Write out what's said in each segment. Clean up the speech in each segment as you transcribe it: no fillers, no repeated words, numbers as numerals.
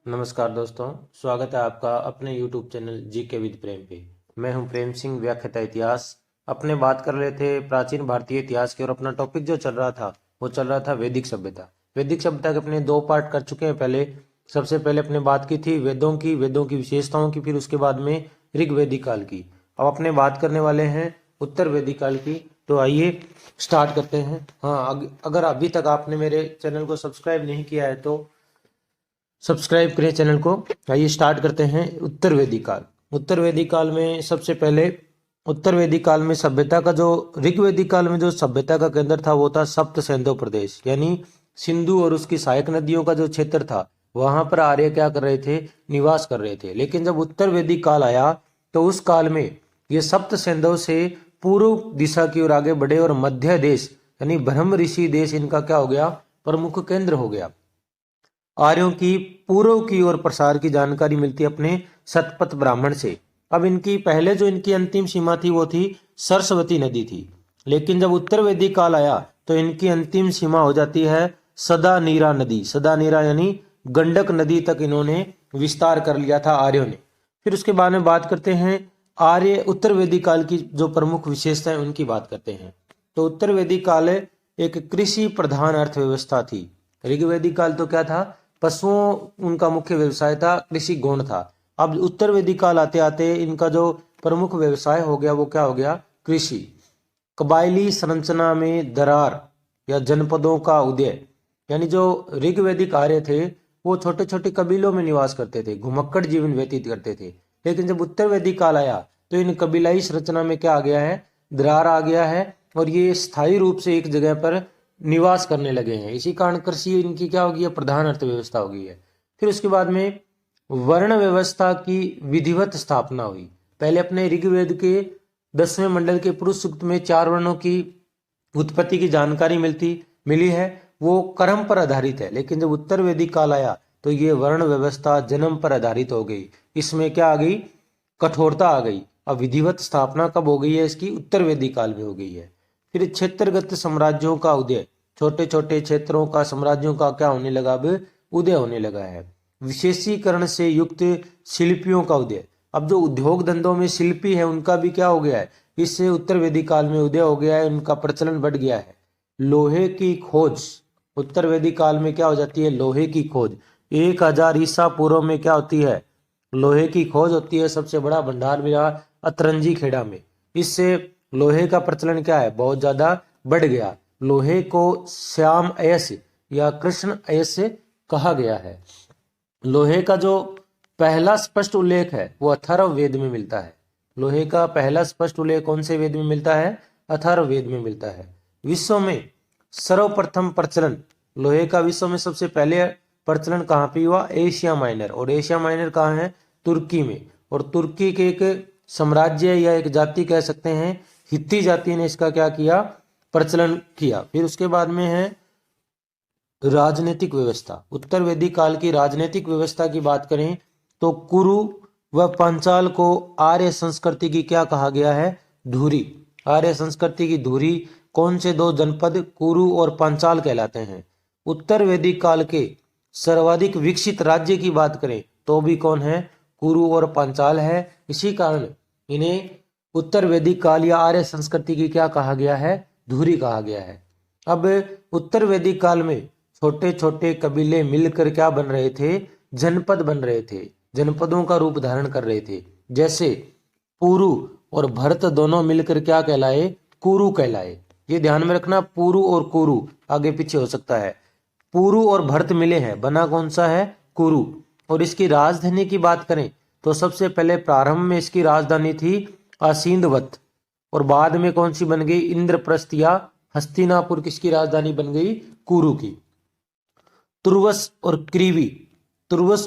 नमस्कार दोस्तों, स्वागत है आपका अपने YouTube चैनल जीके विद प्रेम पे। मैं हूं प्रेम सिंह, व्याख्याता इतिहास। अपने बात कर रहे थे प्राचीन भारतीय इतिहास की, और अपना टॉपिक जो चल रहा था वो चल रहा था वैदिक सभ्यता। वैदिक सभ्यता के अपने दो पार्ट कर चुके हैं। सबसे पहले अपने बात की थी वेदों की विशेषताओं की, फिर उसके बाद में ऋग्वेदिक काल की। अब अपने बात करने वाले हैं उत्तर वैदिक काल की। तो आइए स्टार्ट करते हैं। हाँ, अगर अभी तक आपने मेरे चैनल को सब्सक्राइब नहीं किया है तो सब्सक्राइब करें चैनल को। आइए स्टार्ट करते हैं। उत्तर वैदिक काल। उत्तर वैदिक काल में सबसे पहले उत्तर वैदिक काल में सभ्यता का जो ऋग्वेदिक काल में जो सभ्यता का केंद्र था वो था सप्त सिंधु प्रदेश, यानी सिंधु और उसकी सहायक नदियों का जो क्षेत्र था वहां पर आर्य क्या कर रहे थे, निवास कर रहे थे। लेकिन जब उत्तर वैदिक काल आया तो उस काल में ये सप्त सिंधु से पूर्व दिशा की ओर आगे बढ़े और मध्य देश यानी ब्रह्म ऋषि देश इनका क्या हो गया, प्रमुख केंद्र हो गया। आर्यों की पूर्व की ओर प्रसार की जानकारी मिलती है अपने शतपथ ब्राह्मण से। अब इनकी पहले जो इनकी अंतिम सीमा थी वो थी सरस्वती नदी थी, लेकिन जब उत्तर वैदिक काल आया तो इनकी अंतिम सीमा हो जाती है सदा नीरा नदी। सदा नीरा यानी गंडक नदी तक इन्होंने विस्तार कर लिया था आर्यों ने। फिर उसके बाद में बात करते हैं आर्य उत्तर वैदिक काल की जो प्रमुख विशेषताएं उनकी बात करते हैं। तो उत्तर वैदिक काल एक कृषि प्रधान अर्थव्यवस्था थी। ऋग्वेदिक काल तो क्या था, पशुओं उनका मुख्य व्यवसाय था, कृषि गौण था। अब उत्तर वैदिक काल आते आते इनका जो प्रमुख व्यवसाय हो गया वो क्या हो गया, कृषि। कबायली संरचना में दरार या जनपदों का उदय, यानी जो ऋग्वेदिक आर्य थे वो छोटे छोटे कबीलों में निवास करते थे, घुमक्कड़ जीवन व्यतीत करते थे। लेकिन जब उत्तर वैदिक काल आया तो इन कबीलाई संरचना में क्या आ गया है, दरार आ गया है, और ये स्थायी रूप से एक जगह पर निवास करने लगे हैं। इसी कारण कृषि इनकी क्या होगी, प्रधान अर्थव्यवस्था हो गई है। फिर उसके बाद में वर्ण व्यवस्था की विधिवत स्थापना हुई। पहले अपने ऋग्वेद के 10वें मंडल के पुरुष सूक्त में 4 वर्णों की उत्पत्ति की जानकारी मिली है, वो कर्म पर आधारित है। लेकिन जब उत्तर वैदिक काल आया तो ये वर्ण व्यवस्था जन्म पर आधारित हो गई। इसमें क्या आ गई, कठोरता आ गई। अब विधिवत स्थापना कब हो गई है इसकी, उत्तर वैदिक काल में हो गई है। फिर क्षेत्रगत साम्राज्यों का उदय, छोटे छोटे क्षेत्रों का साम्राज्यों का क्या होने लगा, अब उदय होने लगा है। विशेषीकरण से युक्त शिल्पियों का उदय, अब जो उद्योग धंधों में शिल्पी है उनका भी क्या हो गया है, इससे उत्तर वैदिक काल में उदय हो गया है, उनका प्रचलन बढ़ गया है। लोहे की खोज, उत्तर वैदिक काल में क्या हो जाती है, लोहे की खोज। 1000 ईसा पूर्व में क्या होती है, लोहे की खोज होती है। सबसे बड़ा भंडार मिला अतरंजी खेड़ा में। इससे लोहे का प्रचलन क्या है, बहुत ज्यादा बढ़ गया। लोहे को श्याम अयस्य या कृष्ण अयस्य कहा गया है। लोहे का जो पहला स्पष्ट उल्लेख है वो अथर्व वेद में मिलता है। लोहे का पहला स्पष्ट उल्लेख कौन से वेद में मिलता है, अथर्व वेद में मिलता है। विश्व में सर्वप्रथम प्रचलन लोहे का विश्व में सबसे पहले प्रचलन कहाँ पे हुआ, एशिया माइनर। और एशिया माइनर कहाँ है, तुर्की में। और तुर्की के एक साम्राज्य या एक जाति कह सकते हैं, हित्ती जाति ने इसका क्या किया, प्रचलन किया। फिर उसके बाद में है राजनीतिक व्यवस्था। उत्तर वैदिक काल की राजनीतिक व्यवस्था की बात करें तो कुरु व पांचाल को आर्य संस्कृति की क्या कहा गया है, धुरी। आर्य संस्कृति की धुरी कौन से 2 जनपद कुरु और पांचाल कहलाते हैं। उत्तर वैदिक काल के सर्वाधिक विकसित राज्य की बात करें तो भी कौन है, कुरु और पांचाल है। इसी कारण इन्हें उत्तर वैदिक काल या आर्य संस्कृति की क्या कहा गया है, धुरी कहा गया है। अब उत्तर वैदिक काल में छोटे छोटे कबीले मिलकर क्या बन रहे थे, जनपद बन रहे थे, जनपदों का रूप धारण कर रहे थे। जैसे पुरु और भरत दोनों मिलकर क्या कहलाए, कुरु कहलाए। ये ध्यान में रखना, पुरु और कुरु आगे पीछे हो सकता है। पुरु और भरत मिले हैं, बना कौन सा है, कुरु। और इसकी राजधानी की बात करें तो सबसे पहले प्रारंभ में इसकी राजधानी थी असिंधवत, और बाद में कौन सी बन गई, इंद्रप्रस्थ या हस्तिनापुर किसकी राजधानी बन गई, कुरु की। तुर्वस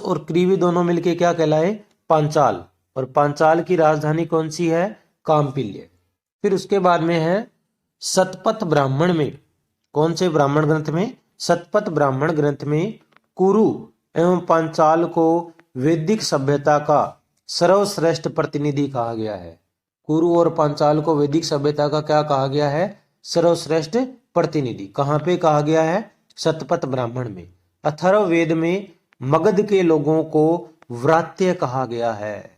और क्रीवी दोनों मिलके क्या कहलाए, पांचाल। और पांचाल की राजधानी कौन सी है, काम्पिल्य। फिर उसके बाद में है शतपथ ब्राह्मण में, कौन से ब्राह्मण ग्रंथ में, शतपथ ब्राह्मण ग्रंथ में कुरु एवं पांचाल को वैदिक सभ्यता का सर्वश्रेष्ठ प्रतिनिधि कहा गया है। कुरु और पांचाल को वैदिक सभ्यता का क्या कहा गया है, सर्वश्रेष्ठ प्रतिनिधि। कहाँ पे कहा गया है, शतपथ ब्राह्मण में। अथर्व वेद में मगध के लोगों को व्रात्य कहा गया है।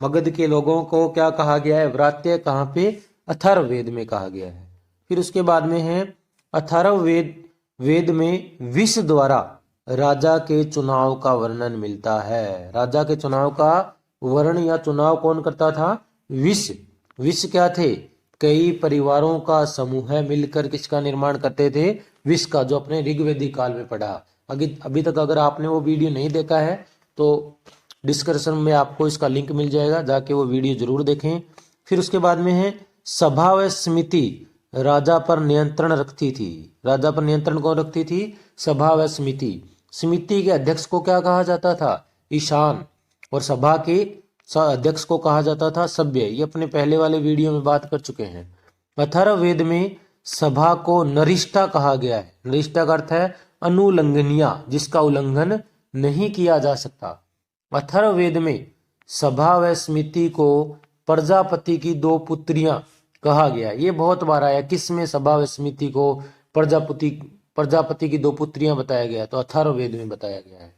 मगध के लोगों को क्या कहा गया है? व्रात्य। कहाँ पे? अथर्ववेद में कहा गया है। फिर उसके बाद में है अथर्ववेद में विष द्वारा राजा के चुनाव का वर्णन मिलता है। राजा के चुनाव का वर्णन या चुनाव कौन करता था? विष। विष क्या थे? कई परिवारों का समूह मिलकर किसका निर्माण करते थे? विष का, जो अपने ऋग्वेदिक काल में पढ़ा। अभी तक अगर आपने वो वीडियो नहीं देखा है तो डिस्क्रिप्शन में आपको इसका लिंक मिल जाएगा, जाके वो वीडियो जरूर देखें। फिर उसके बाद में है सभा व समिति राजा पर नियंत्रण रखती थी। राजा पर नियंत्रण कौन रखती थी? सभा व समिति। समिति के अध्यक्ष को क्या कहा जाता था? ईशान। और सभा के अध्यक्ष को कहा जाता था सभ्य। ये अपने पहले वाले वीडियो में बात कर चुके हैं। अथर्ववेद में सभा को नरिष्ठा कहा गया है। नरिष्ठा का अर्थ है अनुलंघनीय, जिसका उल्लंघन नहीं किया जा सकता। अथर्ववेद में सभा व समिति को प्रजापति की दो पुत्रियां कहा गया। ये बहुत बार आया, किस में सभा व समिति को प्रजापति की दो पुत्रियां बताया गया? तो अथर्ववेद में बताया गया है।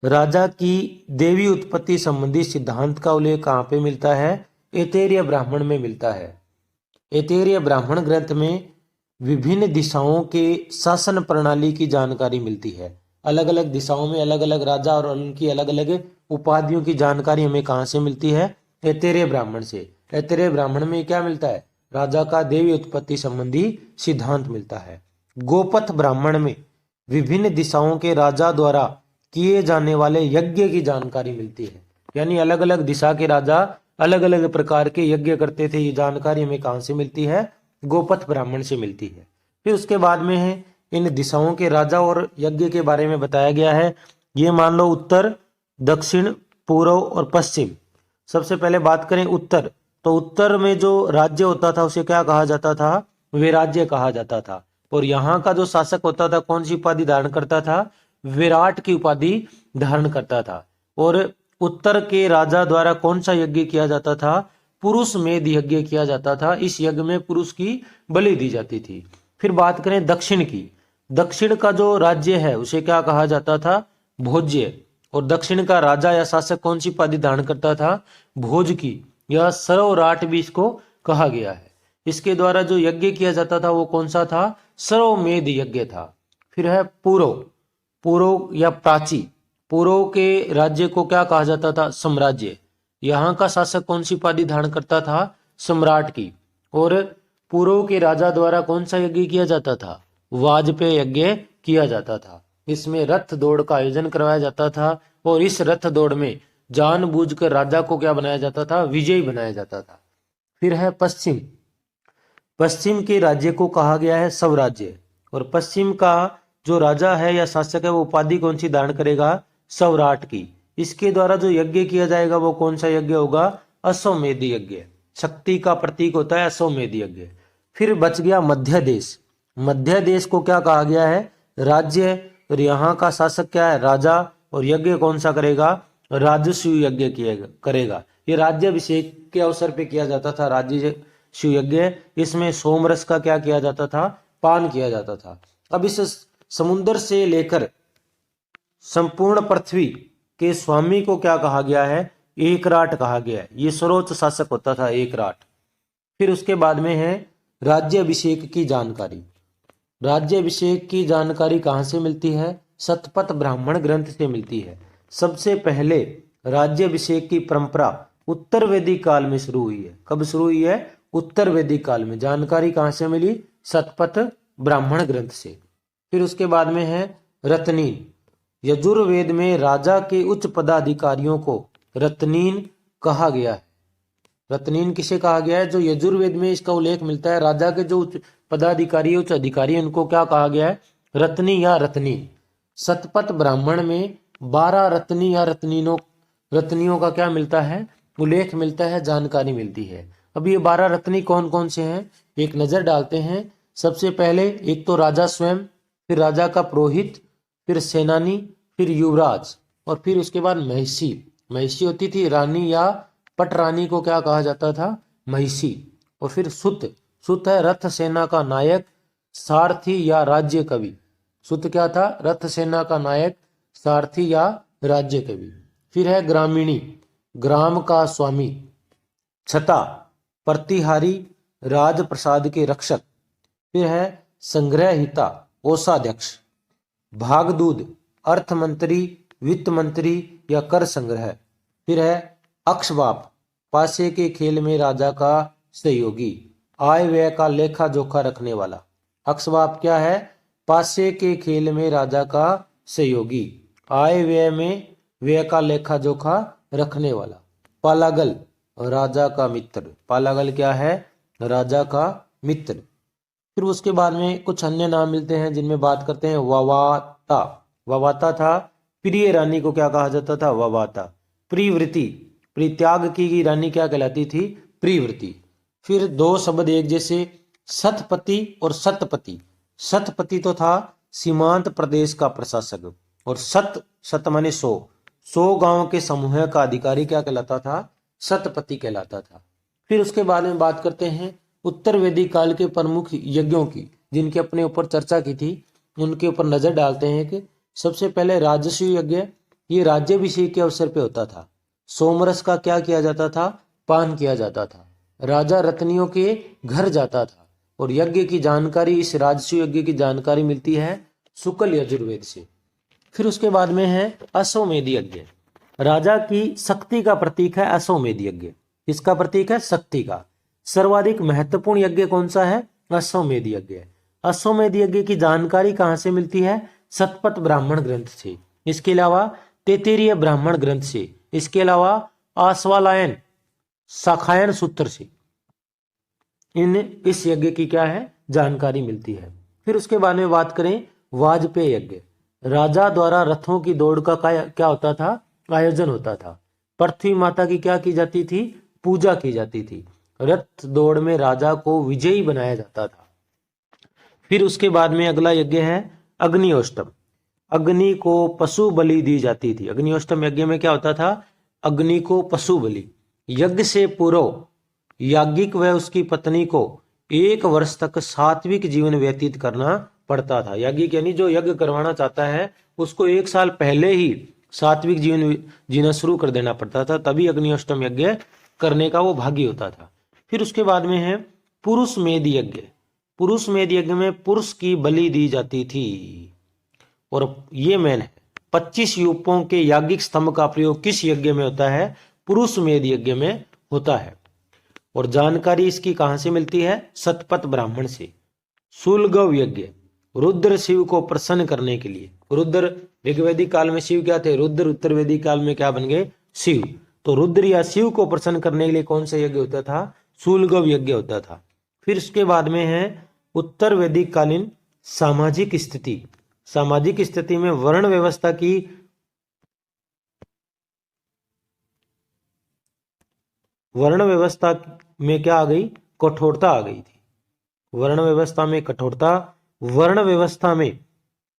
राजा की देवी उत्पत्ति संबंधी सिद्धांत का उल्लेख कहाँ पे मिलता है? ऐतरेय ब्राह्मण में मिलता है। ऐतरेय ब्राह्मण ग्रंथ में विभिन्न दिशाओं के शासन प्रणाली की जानकारी मिलती है। अलग अलग दिशाओं में अलग अलग राजा और उनकी अलग अलग उपाधियों की जानकारी हमें कहाँ से मिलती है? ऐतरेय ब्राह्मण से। ऐतरेय ब्राह्मण में क्या मिलता है? राजा का देवी उत्पत्ति संबंधी सिद्धांत मिलता है। गोपथ ब्राह्मण में विभिन्न दिशाओं के राजा द्वारा किए जाने वाले यज्ञ की जानकारी मिलती है। यानी अलग अलग दिशा के राजा अलग अलग प्रकार के यज्ञ करते थे। ये जानकारी हमें कहाँ से मिलती है? गोपथ ब्राह्मण से मिलती है। फिर उसके बाद में है इन दिशाओं के राजा और यज्ञ के बारे में बताया गया है। ये मान लो उत्तर, दक्षिण, पूर्व और पश्चिम। सबसे पहले बात करें उत्तर, तो उत्तर में जो राज्य होता था उसे क्या कहा जाता था? विराज्य कहा जाता था। और यहाँ का जो शासक होता था कौन सी उपाधि धारण करता था? विराट की उपाधि धारण करता था। और उत्तर के राजा द्वारा कौन सा यज्ञ किया जाता था? पुरुष मेध यज्ञ किया जाता था। इस यज्ञ में पुरुष की बलि दी जाती थी। फिर बात करें दक्षिण की, दक्षिण का जो राज्य है उसे क्या कहा जाता था? भोज्य। और दक्षिण का राजा या शासक कौन सी उपाधि धारण करता था? भोज की या सर्वराट भी इसको कहा गया है। इसके द्वारा जो यज्ञ किया जाता था वो कौन सा था? सर्वमेध यज्ञ था। फिर है पूर्व, पूर्व या प्राची। पूर्व के राज्य को क्या कहा जाता था? साम्राज्य। यहाँ का शासक कौन सी उपाधि धारण करता था? सम्राट की। और पूर्व के राजा द्वारा कौन सा यज्ञ किया जाता था? वाजपेय यज्ञ किया जाता था। इसमें रथ दौड़ का आयोजन करवाया जाता था और इस रथ दौड़ में जानबूझकर राजा को क्या बनाया जाता था? विजयी बनाया जाता था। फिर है पश्चिम, पश्चिम के राज्य को कहा गया है स्वराज्य। और पश्चिम का जो राजा है या शासक है वो उपाधि कौन सी धारण करेगा? स्वराट की। इसके द्वारा जो यज्ञ किया जाएगा वो कौन सा यज्ञ होगा? अश्वमेध यज्ञ। शक्ति का प्रतीक होता है अश्वमेध यज्ञ। फिर बच गया मध्य देश। मध्य देश को क्या कहा गया है? राज्य। और यहाँ का शासक क्या है? राजा। और यज्ञ कौन सा करेगा? राजस्व यज्ञ करेगा। ये राज्याभिषेक के अवसर पे किया जाता था राजस्व यज्ञ। इसमें सोमरस का क्या किया जाता था? पान किया जाता था। अब इस समुद्र से लेकर संपूर्ण पृथ्वी के स्वामी को क्या कहा गया है? एकराट कहा गया है। ये सर्वोच्च शासक होता था एकराट। फिर उसके बाद में है राज्याभिषेक की जानकारी। राज्याभिषेक की जानकारी कहाँ से मिलती है? शतपथ ब्राह्मण ग्रंथ से मिलती है। सबसे पहले राज्याभिषेक की परंपरा उत्तर वैदिक काल में शुरू हुई है। कब शुरू हुई है? उत्तर वैदिक काल में। जानकारी कहाँ से मिली? शतपथ ब्राह्मण ग्रंथ से। फिर उसके बाद में है रत्नीन। यजुर्वेद में राजा के उच्च पदाधिकारियों को रत्नीन कहा गया है। रत्नीन किसे कहा गया है? जो यजुर्वेद में इसका उल्लेख मिलता है, राजा के जो उच्च पदाधिकारी उच्च अधिकारी उनको क्या कहा गया है? रत्नी या रत्नी। शतपथ ब्राह्मण में 12 रत्नी या रत्नियों का क्या मिलता है? उल्लेख मिलता है, जानकारी मिलती है। अब ये 12 रत्नी कौन कौन से हैं एक नजर डालते हैं। सबसे पहले एक तो राजा स्वयं, फिर राजा का पुरोहित, फिर सेनानी, फिर युवराज और फिर उसके बाद महिषी। महिषी होती थी रानी या पटरानी को क्या कहा जाता था? महिषी। और फिर सुत। सुत है रथ सेना का नायक, सारथी या राज्य कवि। सुत क्या था? रथ सेना का नायक, सारथी या राज्य कवि। फिर है ग्रामीणी, ग्राम का स्वामी। छता, प्रतिहारी, राजप्रसाद के रक्षक। फिर है संग्रहहिता, कोषाध्यक्ष। भागदूत, अर्थ मंत्री, वित्त मंत्री या कर संग्रह। फिर है अक्षबाप, पासे के खेल में राजा का सहयोगी, आय व्यय का लेखा जोखा रखने वाला। अक्षबाप क्या है? पासे के खेल में राजा का सहयोगी, आय व्यय में व्यय का लेखा जोखा रखने वाला। पालागल, राजा का मित्र। पालागल क्या है? राजा का मित्र। फिर उसके बाद में कुछ अन्य नाम मिलते हैं जिनमें बात करते हैं वावाता। वावाता था प्रिय रानी को क्या कहा जाता था? वावाता। प्रियव्रति, परित्याग की रानी क्या कहलाती थी? प्रियव्रति। फिर दो शब्द एक जैसे, सतपति और सतपति। सतपति तो था सीमांत प्रदेश का प्रशासक, और सत माने 100 गांव के समूह का अधिकारी क्या कहलाता था? सतपति कहलाता था। फिर उसके बारे में बात करते हैं उत्तर वैदिक काल के प्रमुख यज्ञों की, जिनके अपने ऊपर चर्चा की थी, उनके ऊपर नजर डालते हैं कि सबसे पहले राजस्व यज्ञ, ये राज्याभिषेक के अवसर पे होता था। सोमरस का क्या किया जाता था? पान किया जाता था। राजा रत्नियों के घर जाता था, और यज्ञ की जानकारी, इस राजस्व यज्ञ की जानकारी मिलती है शुक्ल यजुर्वेद से। फिर उसके बाद में है अश्वमेध यज्ञ। राजा की शक्ति का प्रतीक है अश्वमेध यज्ञ। इसका प्रतीक है शक्ति का। सर्वाधिक महत्वपूर्ण यज्ञ कौन सा है? अश्वमेध यज्ञ। अश्वमेध यज्ञ की जानकारी कहाँ से मिलती है? शतपथ ब्राह्मण ग्रंथ से। इसके अलावा तैत्तिरीय ब्राह्मण ग्रंथ से। इसके अलावा आश्वालायन शाखायन सूत्र से इस यज्ञ की क्या है? जानकारी मिलती है। फिर उसके बाद में बात करें वाजपेय यज्ञ। राजा द्वारा रथों की दौड़ का क्या होता था? आयोजन होता था। पृथ्वी माता की क्या की जाती थी? पूजा की जाती थी। रथ दौड़ में राजा को विजयी बनाया जाता था। फिर उसके बाद में अगला यज्ञ है अग्निहोष्टम। अग्नि को पशु बलि दी जाती थी। अग्निहोष्टम यज्ञ में क्या होता था? अग्नि को पशु बलि। यज्ञ से पूर्व याज्ञिक व उसकी पत्नी को 1 वर्ष तक सात्विक जीवन व्यतीत करना पड़ता था। याज्ञिक यानी जो यज्ञ करवाना चाहता है उसको 1 साल पहले ही सात्विक जीवन जीना शुरू कर देना पड़ता था, तभी अग्निहोष्टम यज्ञ करने का वो भागी होता था। फिर उसके बाद में है पुरुष मेध यज्ञ। पुरुष मेध यज्ञ में पुरुष की बलि दी जाती थी, और ये मेन है 25 यूपों के याज्ञिक स्तंभ का प्रयोग किस यज्ञ में होता है? पुरुष मेध यज्ञ में होता है। और जानकारी इसकी कहां से मिलती है? शतपथ ब्राह्मण से। शूलगव यज्ञ, रुद्र शिव को प्रसन्न करने के लिए। रुद्र ऋग्वैदिक काल में शिव क्या थे? रुद्र। उत्तर वैदिक काल में क्या बन गए? शिव। तो रुद्र या शिव को प्रसन्न करने के लिए कौन सा यज्ञ होता था? शूलगव यज्ञ होता था। फिर उसके बाद में है उत्तर वैदिक कालीन सामाजिक स्थिति। सामाजिक स्थिति में वर्ण व्यवस्था में क्या आ गई? कठोरता आ गई थी। वर्ण व्यवस्था में कठोरता। वर्ण व्यवस्था में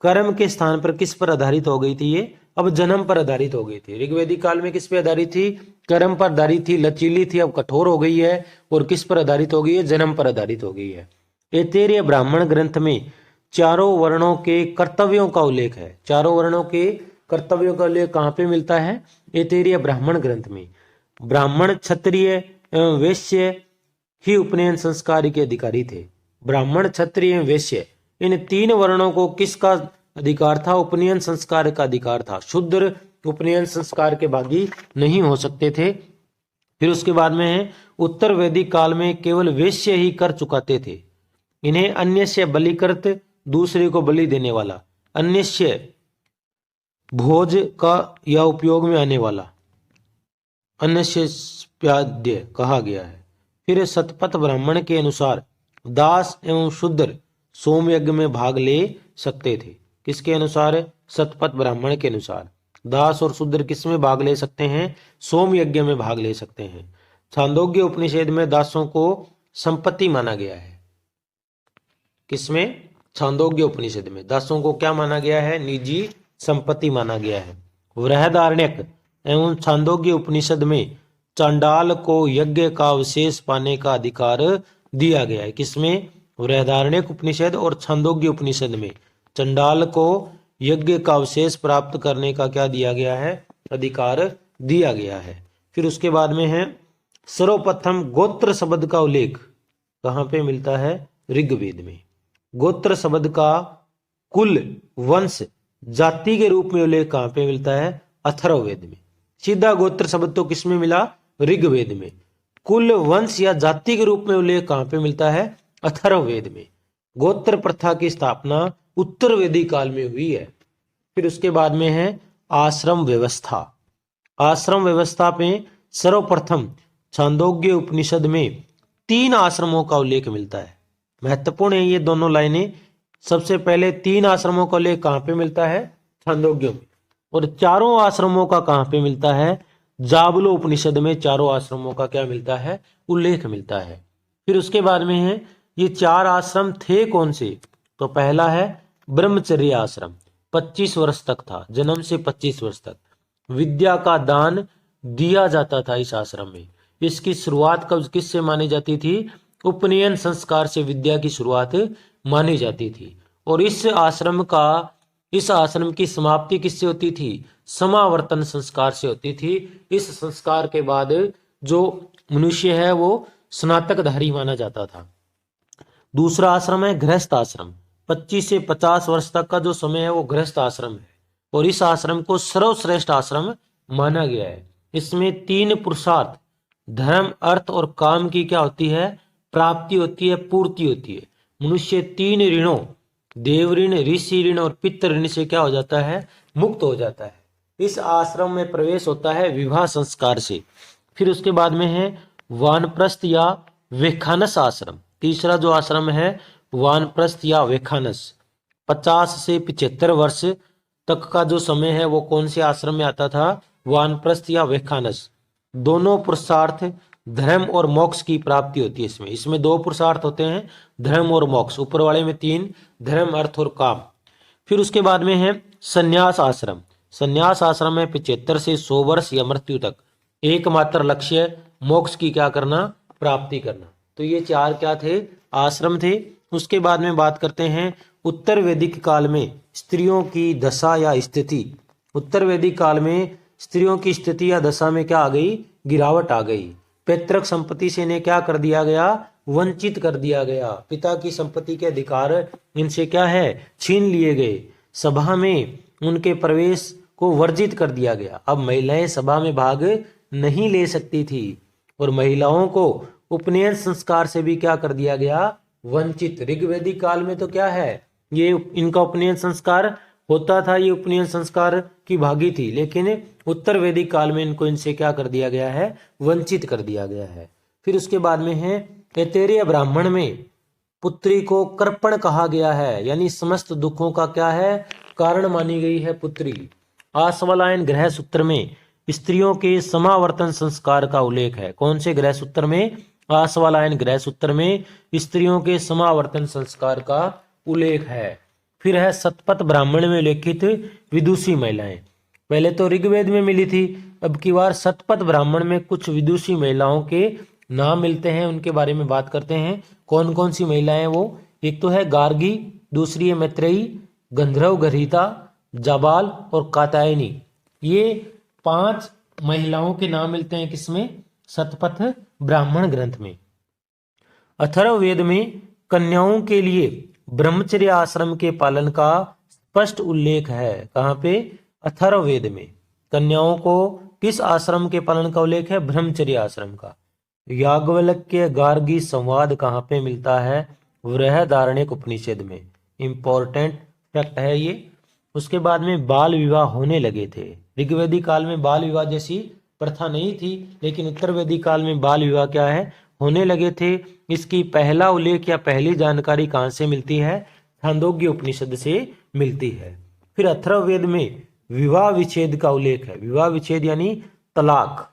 कर्म के स्थान पर किस पर आधारित हो गई थी? ये अब जन्म पर आधारित हो गई थी। ऋग्वैदिक काल में किस पे आधारित थी? कर्म पर आधारित थी, लचीली थी, अब कठोर हो गई है। और किस पर आधारित हो गई है? जन्म पर आधारित हो गई है। ऐतरेय ब्राह्मण ग्रंथ में चारों वर्णों के कर्तव्यों का उल्लेख है। चारों वर्णों के कर्तव्यों का उल्लेख कहाँ पे मिलता है? ऐतरेय ब्राह्मण ग्रंथ में। ब्राह्मण, क्षत्रिय एवं वैश्य ही उपनयन संस्कार के अधिकारी थे। ब्राह्मण, क्षत्रिय एवं वैश्य, इन 3 वर्णों को किसका अधिकार था? उपनयन संस्कार का अधिकार था। शूद्र उपनयन संस्कार के भागी नहीं हो सकते थे। फिर उसके बाद में है उत्तर वैदिक काल में केवल वैश्य ही कर चुकाते थे। इन्हें अन्य से बलिकृत, दूसरे को बलि देने वाला, अन्य से भोज का या उपयोग में आने वाला, अन्य से प्याद्य कहा गया है। फिर शतपथ ब्राह्मण के अनुसार दास एवं शूद्र सोम यज्ञ में भाग ले सकते थे। किसके अनुसार? शतपथ ब्राह्मण के अनुसार दास और शूद्र किस में भाग ले सकते हैं? सोम यज्ञ में भाग ले सकते हैं। छांदोग्य उपनिषद में दासों को संपत्ति माना गया है। किसमें? छांदोग्य उपनिषद में दासों को क्या माना गया है? निजी संपत्ति माना गया है। बृहदारण्यक एवं छांदोग्य उपनिषद में चांडाल को यज्ञ का अवशेष पाने का अधिकार दिया गया है। किसमें? बृहदारण्यक उपनिषद और छांदोग्य उपनिषद में चांडाल को यज्ञ का अवशेष प्राप्त करने का क्या दिया गया है, अधिकार दिया गया है। फिर उसके बाद में है सर्वप्रथम गोत्र शब्द का उल्लेख कहाँ पे मिलता है, ऋग्वेद में। गोत्र शब्द का कुल, वंश, जाति के रूप में उल्लेख कहाँ पे मिलता है, अथर्ववेद में। सीधा गोत्र शब्द तो किसमें मिला, ऋग्वेद में। कुल, वंश या जाति के रूप में उल्लेख कहाँ पे मिलता है, अथर्ववेद में। गोत्र प्रथा की स्थापना उत्तर वेदी काल में हुई है। फिर उसके बाद में है आश्रम व्यवस्था। आश्रम व्यवस्था में सर्वप्रथम छांदोग्य उपनिषद में 3 आश्रमों का उल्लेख मिलता है। महत्वपूर्ण है ये दोनों लाइनें। सबसे पहले 3 आश्रमों का उल्लेख कहाँ पे मिलता है, छांदोग्य में। और 4 आश्रमों का कहाँ पे मिलता है, जाबलो उपनिषद में 4 आश्रमों का क्या मिलता है, उल्लेख मिलता है। फिर उसके बाद में है ये 4 आश्रम थे कौन से, तो पहला है ब्रह्मचर्य आश्रम, 25 वर्ष तक था, जन्म से 25 वर्ष तक विद्या का दान दिया जाता था इस आश्रम में। इसकी शुरुआत कब किससे मानी जाती थी, उपनयन संस्कार से विद्या की शुरुआत मानी जाती थी। और इस आश्रम की समाप्ति किससे होती थी, समावर्तन संस्कार से होती थी। इस संस्कार के बाद जो मनुष्य है वो स्नातकधारी माना जाता था। दूसरा आश्रम है गृहस्थ आश्रम। 25 से 50 वर्ष तक का जो समय है वो गृहस्थ आश्रम है, और इस आश्रम को सर्वश्रेष्ठ आश्रम माना गया है। इसमें 3 पुरुषार्थ, धर्म, अर्थ और काम की क्या होती है, प्राप्ति होती है, पूर्ति होती है। मनुष्य 3 ऋणों, देव ऋण, ऋषि ऋण और पितृ ऋण से क्या हो जाता है, मुक्त हो जाता है। इस आश्रम में प्रवेश होता है विवाह संस्कार से। फिर उसके बाद में है वानप्रस्थ या वेखानस आश्रम। तीसरा जो आश्रम है वानप्रस्थ या वेखानस। 50 से 75 वर्ष तक का जो समय है वो कौन से आश्रम में आता था, वानप्रस्थ या वेखानस। दोनों पुरुषार्थ, धर्म और मोक्ष की प्राप्ति होती है। इसमें 2 पुरुषार्थ होते हैं, धर्म और मोक्ष। ऊपर वाले में 3, धर्म, अर्थ और काम। फिर उसके बाद में है संन्यास आश्रम। संन्यास आश्रम में 75 से 100 वर्ष या मृत्यु तक एकमात्र लक्ष्य मोक्ष की क्या करना, प्राप्ति करना। तो ये 4 क्या थे, आश्रम थे। उसके बाद में बात करते हैं उत्तर वैदिक काल में स्त्रियों की दशा या स्थिति। उत्तर वैदिक काल में स्त्रियों की स्थिति या दशा में क्या आ गई, गिरावट आ गई। पैतृक संपत्ति से इन्हें क्या कर दिया गया, वंचित कर दिया गया। पिता की संपत्ति के अधिकार इनसे क्या है, छीन लिए गए। सभा में उनके प्रवेश को वर्जित कर दिया गया। अब महिलाएं सभा में भाग नहीं ले सकती थी, और महिलाओं को उपनयन संस्कार से भी क्या कर दिया गया, वंचित। ऋग्वैदिक काल में तो क्या है, ये इनका उपनयन संस्कार होता था, ये उपनयन संस्कार की भागी थी। लेकिन उत्तर वैदिक काल में इनको इनसे क्या कर दिया गया है, वंचित कर दिया गया है। फिर उसके बाद में है ऐतरेय ब्राह्मण में पुत्री को कर्पण कहा गया है, यानी समस्त दुखों का क्या है, कारण मानी गई है पुत्री। आश्वलायन गृह सूत्र में स्त्रियों के समावर्तन संस्कार का उल्लेख है। कौन से गृह सूत्र में, आश्वलायन गृह सूत्र में स्त्रियों के समावर्तन संस्कार का उल्लेख है। फिर है शतपथ ब्राह्मण में उल्लेखित विदुषी महिलाएं। पहले तो ऋग्वेद में मिली थी, अब की बार शतपथ ब्राह्मण में कुछ विदुषी महिलाओं के नाम मिलते हैं, उनके बारे में बात करते हैं। कौन कौन सी महिलाएं वो, एक तो है गार्गी, दूसरी है मैत्रेयी, गंधर्व गृहीता, जाबाल और कात्यायनी। ये 5 महिलाओं के नाम मिलते हैं किसमें, शतपथ ब्राह्मण ग्रंथ में। अथर्ववेद में कन्याओं के लिए ब्रह्मचर्य आश्रम के पालन का स्पष्ट उल्लेख है। कहाँ पे, अथर्ववेद में कन्याओं को किस आश्रम के पालन का उल्लेख है, ब्रह्मचर्य आश्रम का। याज्ञवल्क्य गार्गी संवाद कहाँ पे मिलता है, बृहदारण्यक उपनिषद में। इंपॉर्टेंट फैक्ट है ये। उसके बाद में बाल विवाह होने लगे थे। ऋग्वेदिक काल में बाल विवाह जैसी प्रथा नहीं थी, लेकिन उत्तर वैदिक काल में बाल विवाह क्या है, होने लगे थे। इसकी पहला उल्लेख या पहली जानकारी कहाँ से मिलती है, छांदोग्य उपनिषद से मिलती है। फिर अथर्ववेद में विवाह विच्छेद का उल्लेख है। विवाह विच्छेद यानी तलाक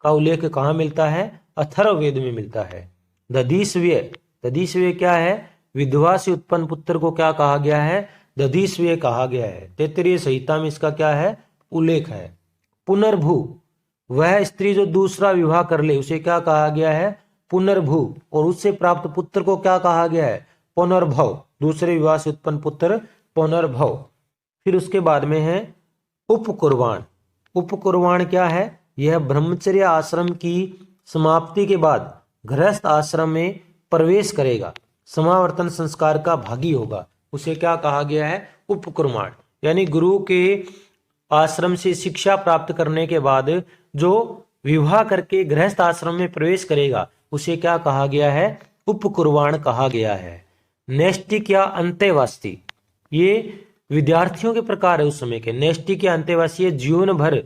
का उल्लेख कहाँ मिलता है, अथर्ववेद में मिलता है। दधीस्व्य क्या है, विधवा से उत्पन्न पुत्र को क्या कहा गया है, दधीस्व्य कहा गया है। तैत्तिरीय संहिता में इसका क्या है, उल्लेख है। पुनर्भू, वह स्त्री जो दूसरा विवाह कर ले उसे क्या कहा गया है, पुनर्भू, और उससे प्राप्त पुत्र को क्या कहा गया है, पुनर्भव। दूसरे विवाह से उत्पन्न पुत्र पुनर्भव। फिर उसके बाद में है उपकुर्बाण। उपकुर्बाण क्या है? यह ब्रह्मचर्य आश्रम की समाप्ति के बाद गृहस्थ आश्रम में प्रवेश करेगा, समावर्तन संस्कार का भागी होगा, उसे क्या कहा गया है? उपकुर्बाण। यानी गुरु के आश्रम से शिक्षा प्राप्त करने के बाद जो विवाह करके गृहस्थ आश्रम में प्रवेश करेगा उसे क्या कहा गया है? उपकुर्बाण कहा गया है। नैष्टिक या अंत्यवासी, ये विद्यार्थियों के प्रकार है उस समय के। नैष्टिक या अंत्यवासी जीवन भर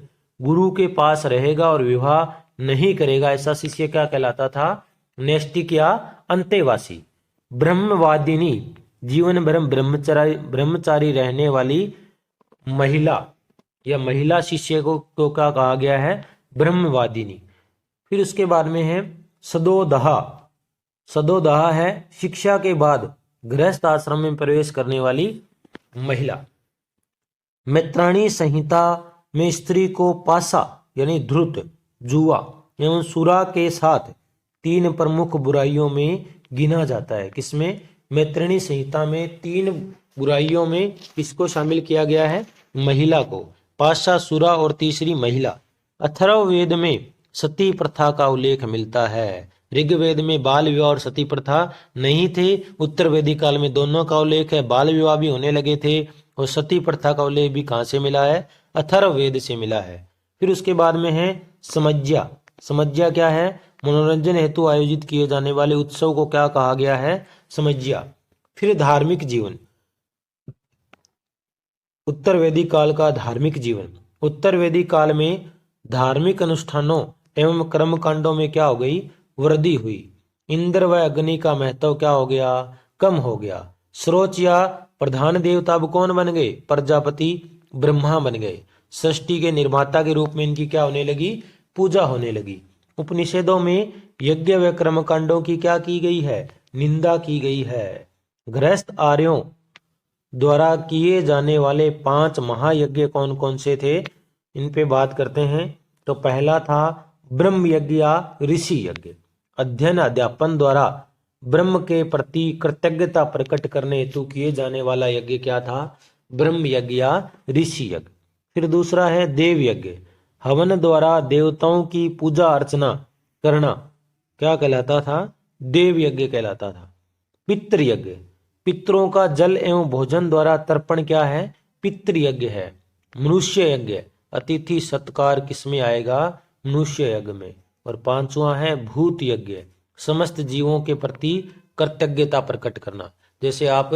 गुरु के पास रहेगा और विवाह नहीं करेगा, ऐसा शिष्य क्या कहलाता था? नैष्टिक या अंत्यवासी। ब्रह्मवादिनी, जीवन भर ब्रह्मचारी रहने वाली महिला या महिला शिष्य को क्या कहा गया है? ब्रह्मवादिनी। फिर उसके बाद में है सदोदहा। सदोदहा है शिक्षा के बाद गृहस्थ आश्रम में प्रवेश करने वाली महिला। मैत्राणी संहिता में स्त्री को पासा यानी धृत, जुआ एवं सुरा के साथ 3 प्रमुख बुराइयों में गिना जाता है। किसमें? मैत्रिणी संहिता में 3 बुराइयों में किसको शामिल किया गया है? महिला को। पाशा, सुरा और तीसरी महिला। अथर्ववेद में सती प्रथा का उल्लेख मिलता है। ऋग्वेद में बाल विवाह और सती प्रथा नहीं थे, उत्तर वैदिक काल में दोनों का उल्लेख है। बाल विवाह भी होने लगे थे और सती प्रथा का उल्लेख भी कहाँ से मिला है? अथर्ववेद से मिला है। फिर उसके बाद में है समज्या। समज्या क्या है? मनोरंजन हेतु आयोजित किए जाने वाले उत्सव को क्या कहा गया है? समज्या। फिर धार्मिक जीवन, उत्तर वैदिक काल का धार्मिक जीवन। उत्तर वैदिक काल में धार्मिक अनुष्ठानों एवं कर्मकांडों में क्या हो गई? वृद्धि हुई। इंद्र व अग्नि का महत्व क्या हो गया? कम हो गया। स्रोत या प्रधान देवता अब कौन बन गए? प्रजापति ब्रह्मा बन गए। सृष्टि के निर्माता के रूप में इनकी क्या होने लगी? पूजा होने लगी। उपनिषदों में यज्ञ व कर्मकांडों की क्या की गई है? निंदा की गई है। गृहस्थ आर्यों द्वारा किए जाने वाले 5 महायज्ञ कौन कौन से थे? इन पे बात करते हैं। तो पहला था ब्रह्म यज्ञ या ऋषि यज्ञ। अध्ययन अध्यापन द्वारा ब्रह्म के प्रति कृतज्ञता प्रकट करने हेतु किए जाने वाला यज्ञ क्या था? ब्रह्म यज्ञ या ऋषि यज्ञ। फिर दूसरा है देव यज्ञ। हवन द्वारा देवताओं की पूजा अर्चना करना क्या कहलाता था? देव यज्ञ कहलाता था। पितृ यज्ञ, पितरों का जल एवं भोजन द्वारा तर्पण क्या है? पितृ यज्ञ है। मनुष्य यज्ञ, अतिथि सत्कार किसमें आएगा? मनुष्य यज्ञ में। और 5वां है भूत यज्ञ, समस्त जीवों के प्रति कृतज्ञता प्रकट करना। जैसे आप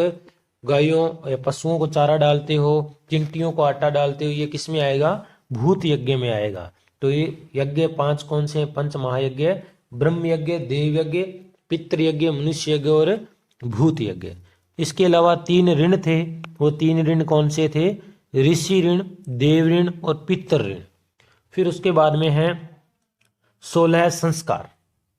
गायों या पशुओं को चारा डालते हो, चिंटियों को आटा डालते हो, ये किसमें आएगा? भूत यज्ञ में आएगा। तो ये यज्ञ 5 कौन से हैं? 5 महायज्ञ, ब्रह्म यज्ञ, देव यज्ञ, पितृ यज्ञ, मनुष्य यज्ञ और भूत यज्ञ। इसके अलावा 3 ऋण थे। वो 3 ऋण कौन से थे? ऋषि ऋण, देव ऋण और पितृ ऋण। फिर उसके बाद में है 16 संस्कार।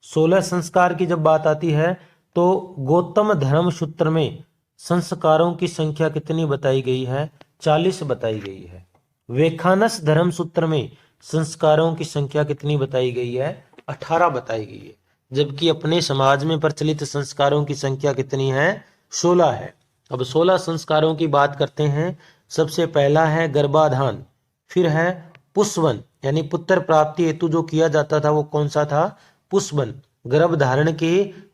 16 संस्कार की जब बात आती है तो गौतम धर्म सूत्र में संस्कारों की संख्या कितनी बताई गई है? 40 बताई गई है। वेखानस धर्म सूत्र में संस्कारों की संख्या कितनी बताई गई है? 18 बताई गई है। जबकि अपने समाज में प्रचलित संस्कारों की संख्या कितनी है? 16 है। अब 16 संस्कारों की बात करते हैं। सबसे पहला है गर्भाधान, फिर है पुष्पवन यानी पुत्र प्राप्ति हेतु जो किया जाता था वो कौन सा था? पुष्पवन। गर्भ धारण के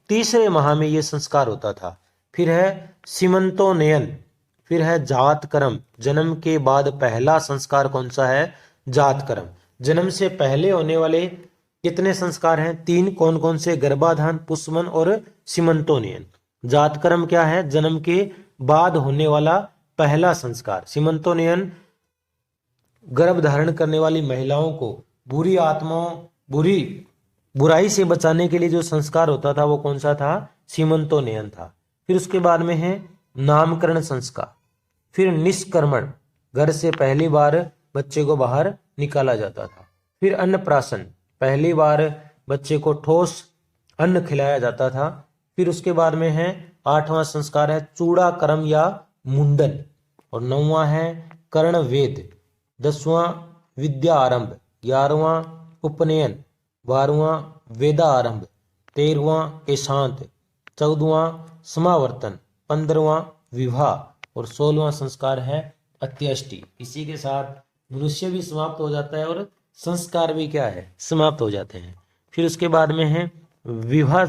3रे माह में ये संस्कार होता था। फिर है सीमंतोनयन, फिर है जात कर्म। जन्म के बाद पहला संस्कार कौन सा है? जात कर्म। जन्म से पहले होने वाले कितने संस्कार हैं? 3। कौन कौन से? गर्भाधान, पुष्पवन और सीमंतोनयन। जात कर्म क्या है? जन्म के बाद होने वाला पहला संस्कार। सीमंतोनयन गर्भ धारण करने वाली महिलाओं को बुरी आत्माओं बुराई से बचाने के लिए जो संस्कार होता था वो कौन सा था? सीमंतोनयन था। फिर उसके बाद में है नामकरण संस्कार। फिर निष्कर्मण, घर से पहली बार बच्चे को बाहर निकाला जाता था। फिर अन्नप्राशन, पहली बार बच्चे को ठोस अन्न खिलाया जाता था। फिर उसके बाद में है 8वां संस्कार है चूड़ाकर्म या मुंडन। और 9वां है कर्ण वेद। 10वां विद्या आरंभ। 11वां उपनयन। 12वां वेदा आरंभ। 13वां केशांत। 14वां समावर्तन। 15वां विवाह और 16वां संस्कार है अंत्येष्टि। इसी के साथ मनुष्य भी समाप्त हो जाता है और संस्कार भी क्या है, समाप्त हो जाते हैं। फिर उसके बाद में है विवाह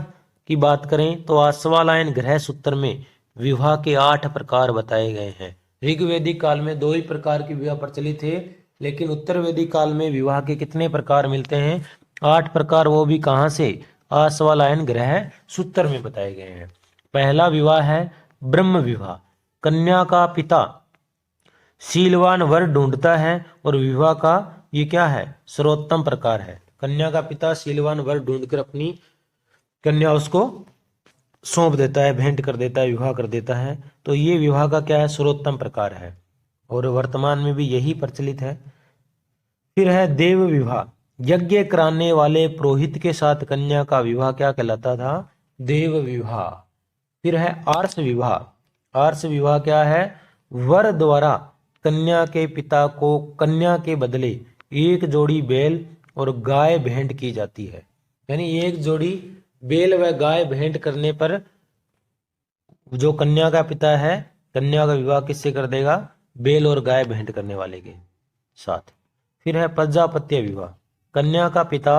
की बात करें तो आश्वालायन गृह सूत्र में विवाह के 8 प्रकार बताए गए हैं। ऋग्वेदिक काल में 2 ही प्रकार की विवाह प्रचलित थे, लेकिन उत्तर वैदिक काल में विवाह के कितने प्रकार मिलते हैं, 8 प्रकार, वो भी कहाँ से, आश्वालायन गृह सूत्र में बताए गए हैं। पहला विवाह है ब्रह्म विवाह। कन्या का पिता शीलवान वर ढूंढता है और विवाह का ये क्या है, सर्वोत्तम प्रकार है। कन्या का पिता शीलवान वर ढूंढकर अपनी कन्या उसको सौंप देता है, भेंट कर देता है, विवाह कर देता है। तो ये विवाह का क्या है, सर्वोत्तम प्रकार है और वर्तमान में भी यही प्रचलित है। फिर है देव विवाह। यज्ञ कराने वाले पुरोहित के साथ कन्या का विवाह क्या कहलाता था, देव विवाह। फिर है आर्ष विवाह। आर्ष विवाह क्या है, वर द्वारा कन्या के पिता को कन्या के बदले एक जोड़ी बैल और गाय भेंट की जाती है। यानी एक जोड़ी बैल व गाय भेंट करने पर जो कन्या का पिता है, कन्या का विवाह किससे कर देगा, बैल और गाय भेंट करने वाले के साथ। फिर है प्रजापत्य विवाह। कन्या का पिता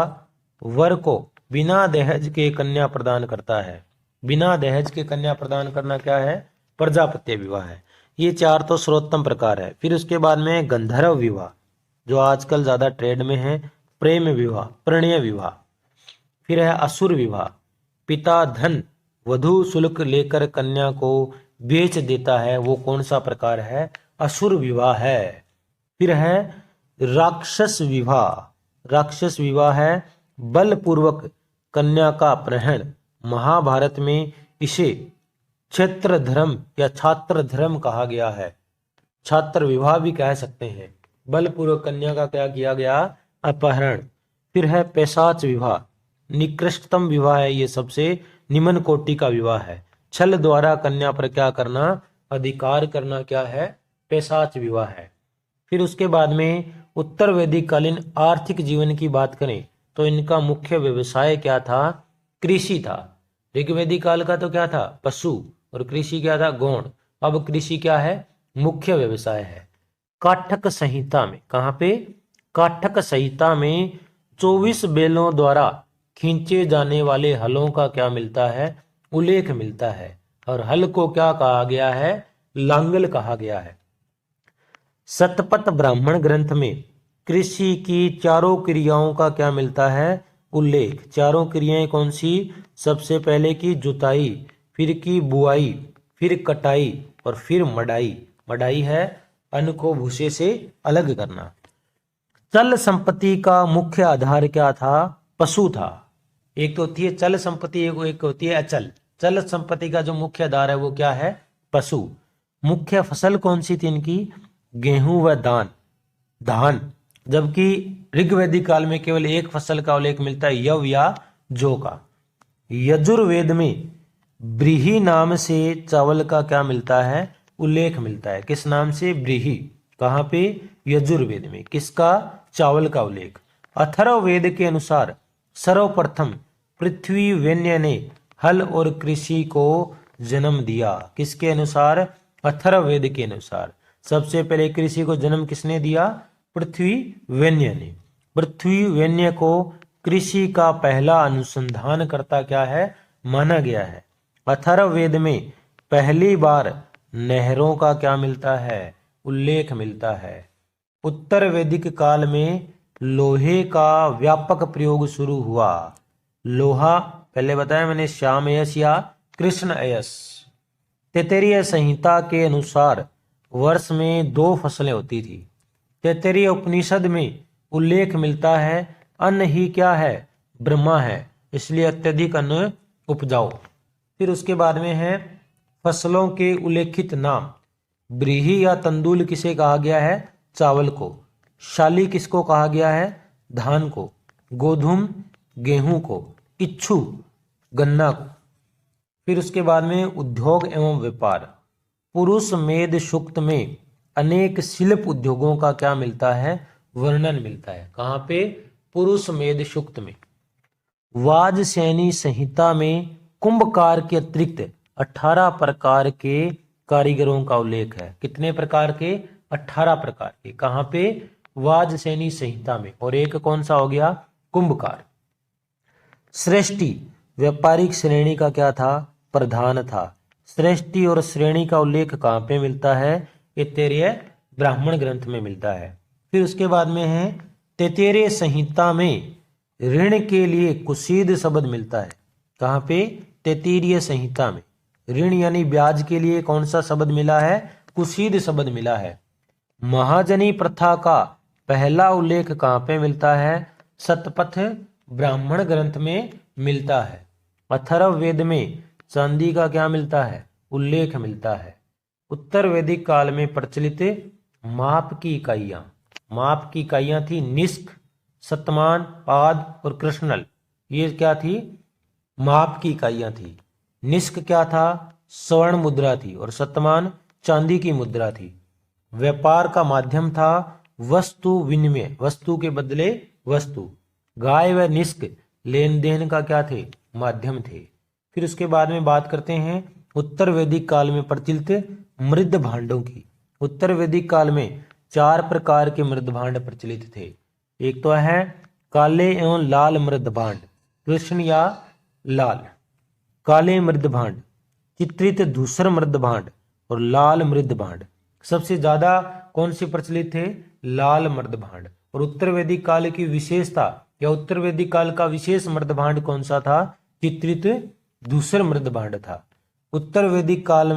वर को बिना दहेज के कन्या प्रदान करता है। बिना दहेज के कन्या प्रदान करना क्या है, प्रजापत्य विवाह है। ये 4 तो सर्वोत्तम प्रकार है। फिर उसके बाद में गंधर्व विवाह, जो आजकल ज्यादा ट्रेंड में है, प्रेम विवाह, प्रणय विवाह। फिर है असुर विवाह। पिता धन वधु शुल्क लेकर कन्या को बेच देता है, वो कौन सा प्रकार है, असुर विवाह है। फिर है राक्षस विवाह। राक्षस विवाह है बलपूर्वक कन्या का अपहरण। महाभारत में इसे क्षेत्र धर्म या छात्र धर्म कहा गया है। छात्र विवाह भी कह सकते हैं। बलपूर्वक कन्या का क्या किया गया, अपहरण। फिर है पैशाच विवाह। निकृष्टतम विवाह है, ये सबसे निम्न कोटि का विवाह है। छल द्वारा कन्या पर क्या करना, अधिकार करना क्या है, पैशाच विवाह है। फिर उसके बाद में उत्तर वैदिक कालीन आर्थिक जीवन की बात करें तो इनका मुख्य व्यवसाय क्या था, कृषि था। ऋग्वेदिक काल का तो क्या था, पशु, और कृषि क्या था, गौण। अब कृषि क्या है, मुख्य व्यवसाय है। काठक संहिता में, कहां पे, काठक संहिता में 24 बैलों द्वारा खींचे जाने वाले हलों का क्या मिलता है, उल्लेख मिलता है। और हल को क्या कहा गया है, लांगल कहा गया है। शतपथ ब्राह्मण ग्रंथ में कृषि की 4 क्रियाओं का क्या मिलता है, उल्लेख। 4 क्रियाएं कौन सी, सबसे पहले की जुताई, फिर की बुआई, फिर कटाई और फिर मड़ाई। मड़ाई है अन्न को भूसे से अलग करना। चल संपत्ति का मुख्य आधार क्या था, पशु था। एक तो होती है चल संपत्ति, एक होती है अचल। चल संपत्ति का जो मुख्य आधार है वो क्या है, पशु। मुख्य फसल कौन सी थी इनकी, गेहूं व धान। जबकि ऋग्वैदिक काल में केवल एक फसल का उल्लेख मिलता है, यव या जौ का। यजुर्वेद में ब्रीही नाम से चावल का क्या मिलता है, उल्लेख मिलता है। किस नाम से, ब्रीही। कहां पे, यजुर्वेद में। किसका, चावल का उल्लेख। अथर्ववेद के अनुसार सर्वप्रथम पृथ्वी वेन्य ने हल और कृषि को जन्म दिया। किसके अनुसार, अथर्ववेद के अनुसार। सबसे पहले कृषि को जन्म किसने दिया, पृथ्वी वेन्य ने। पृथ्वी वेन्य को कृषि का पहला अनुसंधान करता क्या है, माना गया है। अथर्ववेद में पहली बार नहरों का क्या मिलता है, उल्लेख मिलता है। उत्तर वैदिक काल में लोहे का व्यापक प्रयोग शुरू हुआ। लोहा पहले बताया मैंने, श्याम अयस या कृष्ण अयस। तैत्तिरीय संहिता के अनुसार वर्ष में 2 फसलें होती थी। तैत्तिरीय उपनिषद में उल्लेख मिलता है अन्न ही क्या है, ब्रह्मा है, इसलिए अत्यधिक अन्न उपजाओ। फिर उसके बाद में है फसलों के उल्लेखित नाम। ब्रीही या तंदुल किसे कहा गया है, चावल को। शाली किसको कहा गया है, धान को। गोधूम गेहूं को। इच्छु गन्ना को। फिर उसके बाद में उद्योग एवं व्यापार। पुरुष मेध सूक्त में अनेक शिल्प उद्योगों का क्या मिलता है, वर्णन मिलता है। कहां पे, पुरुष मेध सूक्त में। वाजसैनी संहिता में कुंभकार के अतिरिक्त 18 प्रकार के कारीगरों का उल्लेख है। कितने प्रकार के, 18 प्रकार के। कहाँ पे? वाजसेनी संहिता में। और एक कौन सा हो गया? कुंभकार। सृष्टि व्यापारिक श्रेणी का क्या था? प्रधान था। सृष्टि और श्रेणी का उल्लेख कहाँ पे मिलता है? तैत्तिरीय ब्राह्मण ग्रंथ में मिलता है। फिर उसके बाद में है तैत्तिरीय संहिता में ऋण के लिए कुसीद शब्द मिलता है। कहाँ पे? तैत्तिरीय संहिता में ऋण यानी ब्याज के लिए कौन सा शब्द मिला है? कुसीद शब्द मिला है। महाजनी प्रथा का पहला उल्लेख कहाँ पे मिलता है? शतपथ ब्राह्मण ग्रंथ में मिलता है। अथर्ववेद में चांदी का क्या मिलता है? उल्लेख मिलता है। उत्तर वैदिक काल में प्रचलित माप की इकाइयां थी निष्क, शतमान, पाद और कृष्णल। ये क्या थी? माप की इकाइयां थी। निष्क क्या था? स्वर्ण मुद्रा थी। और शतमान चांदी की मुद्रा थी। व्यापार का माध्यम था वस्तु विनिमय, वस्तु के बदले वस्तु। गाय व निष्क लेन देन का क्या थे? माध्यम थे। फिर उसके बाद में बात करते हैं उत्तर वैदिक काल में प्रचलित मृद भांडों की। उत्तर वैदिक काल में 4 प्रकार के मृद भांड प्रचलित थे। एक तो है काले एवं लाल मृद भांड, कृष्ण या लाल। काले मृद भांड, चित्रित धूसर मृद भांड और लाल मृद भांड। सबसे ज्यादा कौन से प्रचलित थे? लाल मृद भांड। और उत्तर वैदिक काल की विशेषता या उत्तर वैदिक काल का विशेष मृद भांड कौन सा था? चित्रित धूसर मृद भांड था। उत्तर वैदिक काल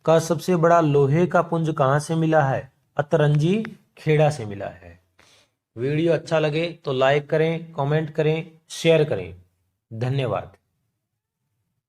का सबसे बड़ा लोहे का पुंज कहाँ से मिला है? अतरंजी खेड़ा से मिला है। वीडियो अच्छा लगे तो लाइक करें, कमेंट करें, शेयर करें। धन्यवाद।